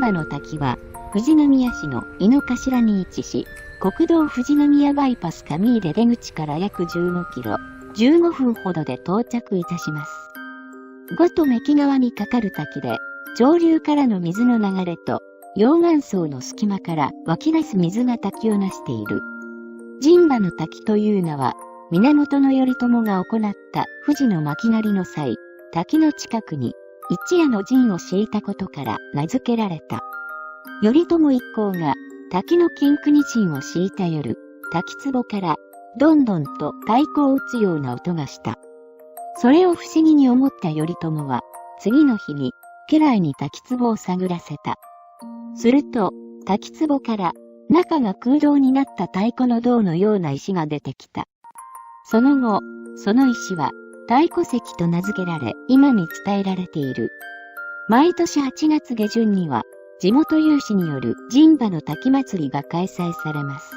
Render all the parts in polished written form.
馬の滝は、富士宮市の井の頭に位置し、国道富士宮バイパス上出出口から約15キロ、15分ほどで到着いたします。五と目木川に架かる滝で、上流からの水の流れと、溶岩層の隙間から湧き出す水が滝をなしている。陣馬の滝という名は、源頼朝が行った富士の巻狩りの際、滝の近くに一夜の陣を敷いたことから名付けられた。頼朝一行が滝の金国陣を敷いた夜、滝壺からどんどんと太鼓を打つような音がした。それを不思議に思った頼朝は、次の日に家来に滝壺を探らせた。すると、滝壺から中が空洞になった太鼓の銅のような石が出てきた。その後、その石は太鼓石と名付けられ、今に伝えられている。毎年8月下旬には、地元有志による陣馬の滝祭りが開催されます。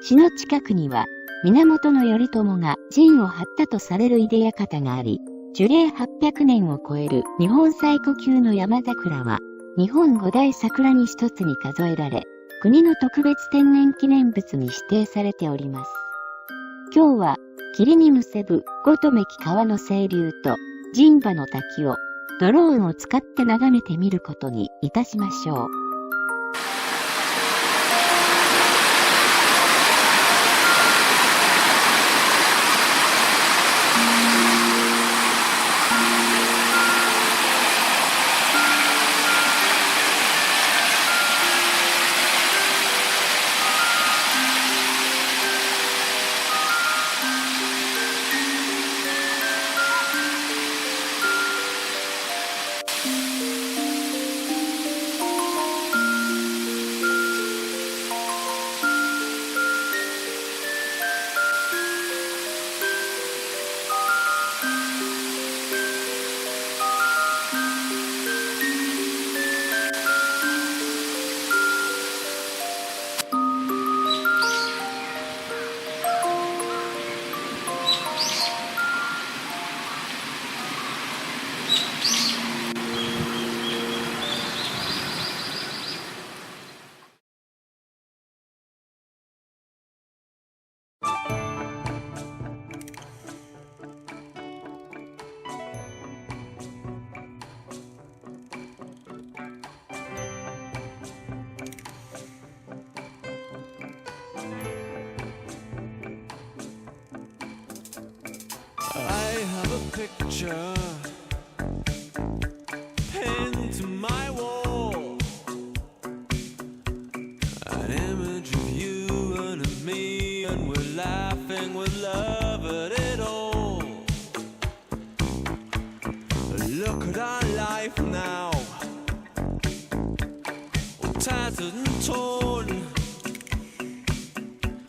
市の近くには、源頼朝が陣を張ったとされる出館があり、樹齢800年を超える日本最古級の山桜は、日本五大桜に一つに数えられ、国の特別天然記念物に指定されております。今日は、霧にむせぶ五と目木川の清流と陣馬の滝をドローンを使って眺めてみることにいたしましょう。I have a picture pinned to my wall, an image of you and of me, and we're laughing with love at it all. Look at our life now, all tattered and torn.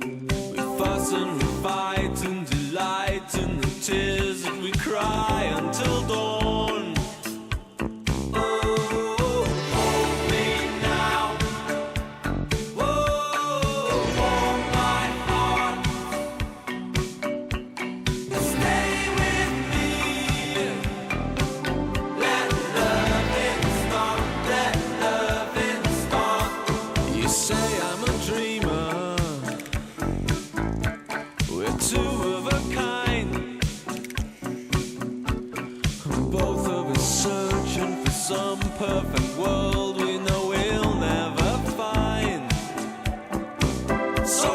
We fuss and we fight and delight in the tears that we cry until dawn. Oh, hold me now. Oh, warm my heart. Stay with me. Let loving start. Let loving start. You say I'm a dreamer. We're two of a kind. Both of us searching for some perfect world we know we'll never find. So